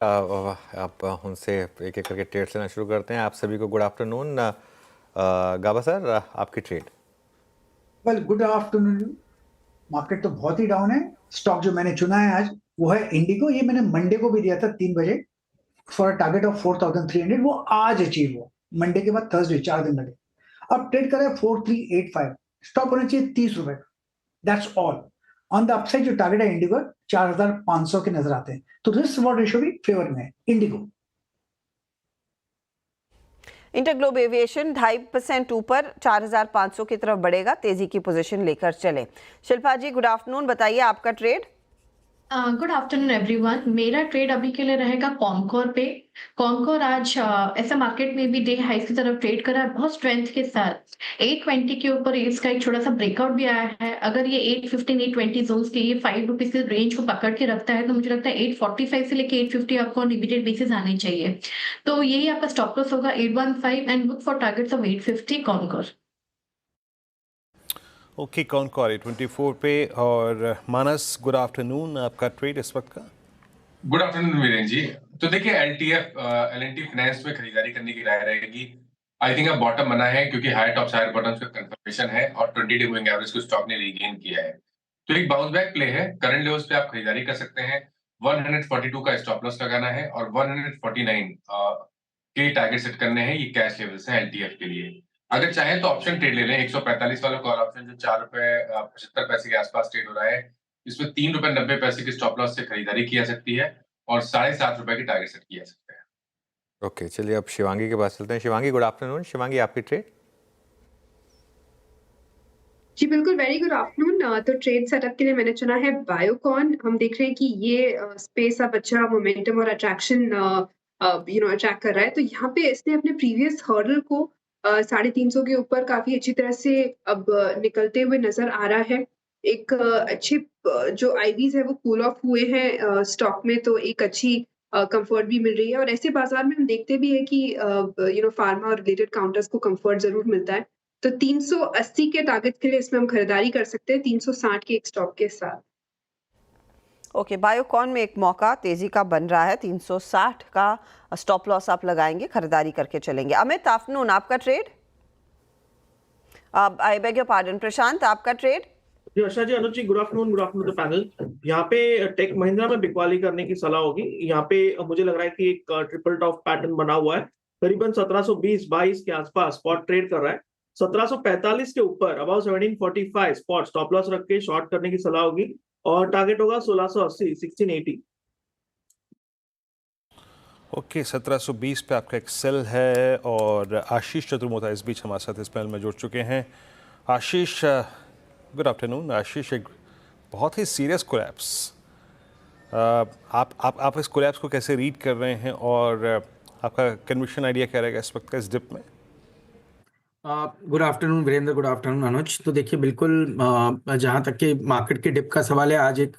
आप उनसे एक एक करके ट्रेड लेना शुरू करते हैं। आप सभी को गुड आफ्टरनून। गाबा सर, आपकी trade. Well, good afternoon. Market तो बहुत ही डाउन है। स्टॉक जो मैंने चुना है आज वो है इंडिगो। ये मैंने मंडे को भी दिया था 3 बजे फॉर टारगेट ऑफ 4300। वो आज अचीव हुआ। मंडे के बाद थर्सडे 4 दिन लगे। अब ट्रेड करें 4385। स्टॉप होना चाहिए 30 रुपए। That's all. On the upside जो टारगेट है इंडिगो 4500 के नजर आते हैं, तो रिस्क रिवॉर्ड रेशियो भी फेवर में है इंडिगो। इंटरग्लोब एविएशन 2.5% ऊपर 4500 की तरफ बढ़ेगा, तेजी की पोजीशन लेकर चले। शिल्पा जी, गुड आफ्टरनून, बताइए आपका ट्रेड। Good afternoon everyone. मेरा ट्रेड अभी के लिए रहेगा कॉमकोर पे। कॉमकोर आज ऐसा मार्केट में भी डे हाई की तरफ ट्रेड करा है बहुत स्ट्रेंथ के साथ। 820 के ऊपर इसका एक छोटा सा ब्रेकआउट भी आया है। अगर ये 815 820 जोन्स के ये 5 रुपीज के रेंज को पकड़ के रखता है तो मुझे लगता है 845 से लेके 850 आपको ऑन इमीडिएट बेसिस आने चाहिए। तो यही आपका स्टॉप लॉस होगा 815 and look for targets of 850 Concor. Okay, Concor 824 पे। और मानस, गुड आफ्टरनून, आपका ट्रेड इस वक्त का। Good afternoon Viren ji. तो देखिए एल&टी फाइनेंस में खरीदारी करने की राय रहेगी। आई थिंक अब बॉटम बना है क्योंकि हायर टॉप्स हायर बॉटम्स का कंफर्मेशन है और 20 डे मूविंग एवरेज को स्टॉक ने रीगेन किया है। तो एक बाउंस बैक प्ले है। करंट लेवल्स पे आप खरीदारी कर सकते हैं। 142 का स्टॉप लॉस लगाना है और 149 के टारगेट सेट करने हैं। ये कैश लेवल्स हैं एलटीएफ के लिए। अगर चाहें तो ऑप्शन ट्रेड ले लें। 145 वाला कॉल ऑप्शन जो 4 रुपए 75 पैसे के आसपास ट्रेड हो रहा है, इसमें 3 रुपए 90 पैसे के स्टॉप लॉस से खरीदारी की जा सकती है और 7.5 रुपए की टारगेट सेट किया जा सकता है। ओके, चलिए अब शिवांगी के पास चलते हैं। Shivangi, good afternoon. शिवांगी, आपकी ट्रेड। जी बिल्कुल, वेरी गुड आफ्टरनून। तो ट्रेड सेटअप के लिए मैंने चुना है बायोकॉन। हम देख रहे हैं कि ये स्पेस अब अच्छा मोमेंटम और अट्रैक्शन अट्रैक्ट कर रहा है। तो यहाँ पे इसने अपने प्रीवियस हर्डल को 350 के ऊपर काफी अच्छी तरह से अब निकलते हुए नजर आ रहा है। एक अच्छे जो आईवीज है वो कूल ऑफ हुए हैं स्टॉक में, तो एक अच्छी कंफर्ट भी मिल रही है। और ऐसे बाजार में हम देखते भी है कि फार्मा और रिलेटेड काउंटर्स को कंफर्ट जरूर मिलता है। तो 380 के टारगेट के लिए इसमें हम खरीदारी कर सकते हैं 360 के एक स्टॉप के साथ। ओके, बायोकॉन में एक मौका तेजी का बन रहा है। 360 का स्टॉप लॉस आप लगाएंगे, खरीदारी करके चलेंगे। अमित, आफ्टरनून, आपका trade. I beg your pardon, Prashant, आपका ट्रेड। जी Varsha ji, Anuj ji, good afternoon to panel. यहाँ पे टेक महिंद्रा में बिकवाली करने की सलाह होगी। यहाँ पे मुझे लग रहा है कि एक ट्रिपल टॉप पैटर्न बना हुआ है। करीबन 1720-22 के आसपास स्पॉट ट्रेड कर रहा है। 1745 के ऊपर अबाउट 1745 स्पॉट स्टॉप लॉस रख के शॉर्ट करने की सलाह होगी और टारगेट होगा 1680 1680। ओके, 1720 पे आपका एक्सेल है। और आशीष चतुर्मोता इस बीच हमारे साथ इस पैनल में जुड़ चुके हैं। आशीष, गुड आफ्टरनून। आशीष, एक बहुत ही सीरियस कोलैप्स, आप इस कोलैप्स को कैसे रीड कर रहे हैं और आपका कन्विक्शन आइडिया क्या रहेगा इस वक्त का इस डिप में? Good afternoon Virendra, good afternoon Anuj. तो देखिए बिल्कुल, जहाँ तक कि मार्केट के डिप का सवाल है, आज एक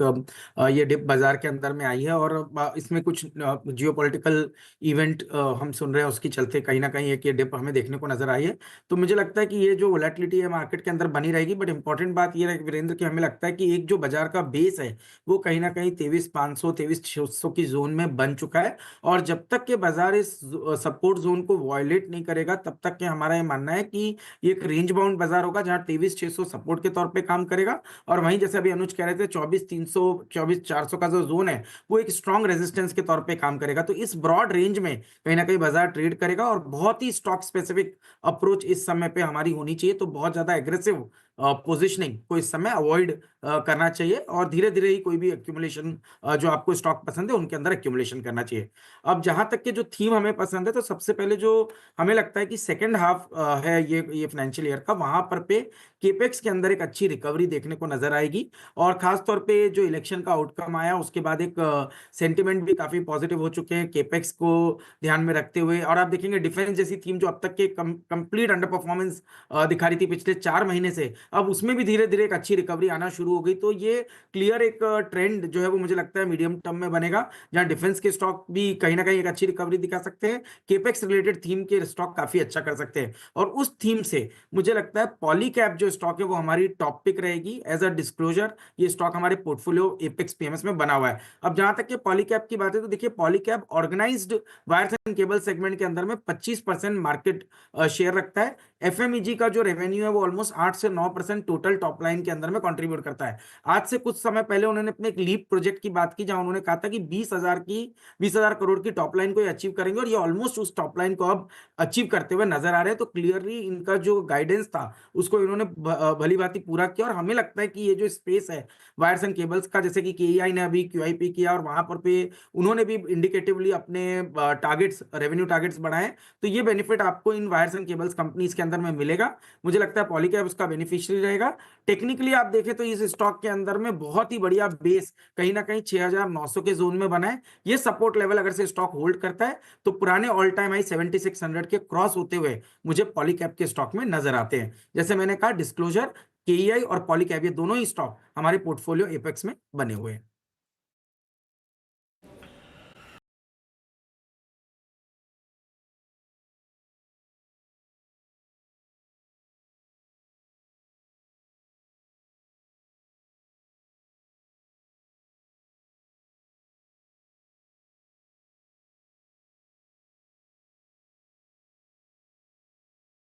ये डिप बाजार के अंदर में आई है और इसमें कुछ जियोपॉलिटिकल इवेंट हम सुन रहे हैं, उसके चलते कहीं ना कहीं एक ये डिप हमें देखने को नजर आई है। तो मुझे लगता है कि ये जो वोलेटिलिटी है मार्केट के अंदर बनी रहेगी। बट इंपॉर्टेंट बात ये है वीरेंद्र कि हमें लगता है कि एक जो बाजार का बेस है वो कहीं ना कहीं 23,500 23,600 की जोन में बन चुका है। और जब तक के बाजार इस सपोर्ट जोन को वायलेट नहीं करेगा तब तक के हमारा ये मानना है कि ये एक रेंज बाउंड बाजार होगा जहां 23,600 सपोर्ट के तौर पे काम करेगा। और वहीं जैसे अभी अनुज कह रहे थे 24,300 24,400 का जो जोन है वो एक स्ट्रॉन्ग रेजिस्टेंस के तौर पे काम करेगा। तो इस ब्रॉड रेंज में कहीं ना कहीं बाजार ट्रेड करेगा और बहुत ही स्टॉक स्पेसिफिक अप्रोच इस समय पे हमारी होनी चाहिए। तो बहुत ज्यादा एग्रेसिव पोजिशनिंग को इस समय अवॉइड करना चाहिए और धीरे धीरे ही कोई भी एक्यूमुलेशन जो आपको स्टॉक पसंद है उनके अंदर एक्यूमुलेशन करना चाहिए। अब जहां तक के जो थीम हमें पसंद है, तो सबसे पहले जो हमें लगता है कि सेकेंड हाफ है ये फाइनेंशियल ईयर का, वहां पर पे केपेक्स के अंदर एक अच्छी रिकवरी देखने को नजर आएगी। और खास तौर पे जो इलेक्शन का आउटकम आया उसके बाद एक सेंटिमेंट भी काफी पॉजिटिव हो चुके हैं केपेक्स को ध्यान में रखते हुए। और आप देखेंगे डिफेंस जैसी थीम जो अब तक के कंप्लीट अंडर परफॉर्मेंस दिखा रही थी पिछले 4 महीने से, अब उसमें भी धीरे धीरे एक अच्छी रिकवरी आना शुरू शुरू हो गई, तो ये क्लियर एक ट्रेंड जो है वो मुझे लगता है मीडियम टर्म में बनेगा, जहां डिफेंस के स्टॉक भी कहीं ना कहीं एक अच्छी रिकवरी दिखा सकते हैं, केपेक्स रिलेटेड थीम के स्टॉक काफी अच्छा कर सकते हैं। और उस थीम से मुझे लगता है पॉलीकैब जो स्टॉक है वो हमारी टॉप पिक रहेगी। एज अ डिस्क्लोजर ये स्टॉक हमारे पोर्टफोलियो एपेक्स पीएमएस में बना हुआ है। अब जहां तक कि पॉलीकैब की बात है तो देखिए Polycab organised wires and cable segment के अंदर में 25% मार्केट शेयर रखता है। एफएमईजी का जो रेवेन्यू है वो ऑलमोस्ट 8 से 9% टोटल टॉप लाइन के अंदर में कंट्रीब्यूट करता है। आज से कुछ समय पहले उन्होंने अपने एक लीप प्रोजेक्ट की बात की, जहां उन्होंने कहा था कि 20,000 करोड़ की टॉप लाइन को अचीव करेंगे, और ये ऑलमोस्ट उस टॉप लाइन को अब अचीव करते हुए नजर आ रहे हैं। तो क्लियरली इनका जो गाइडेंस था उसको इन्होंने भली भांति पूरा किया, और हमें लगता है कि ये जो स्पेस है वायर्स एंड केबल्स का, जैसे कि केईआई ने अभी क्यूआईपी किया और वहां पर पे उन्होंने भी इंडिकेटिवली अपने टारगेट्स, रेवेन्यू टारगेट्स बढ़ाए, तो ये बेनिफिट आपको इन वायर्स एंड केबल्स कंपनीज के अंदर में मिलेगा। मुझे लगता है पॉलीकैब उसका बेनिफिशियरी रहेगा। टेक्निकली आप देखें तो इस स्टॉक के अंदर में बहुत ही बढ़िया बेस कहीं ना कहीं 6,900 के जोन में बना है। ये सपोर्ट लेवल अगर से स्टॉक होल्ड करता है तो पुराने ऑल टाइम हाई 7600 के क्रॉस होते हुए मुझे पॉलीकैब के स्टॉक में नजर आते हैं। जैसे मैंने कहा, डिस्क्लोजर, केईआई और पॉलीकैब ये दोनों ही स्टॉक हमारे पोर्टफोलियो एपेक्स में बने हुए हैं।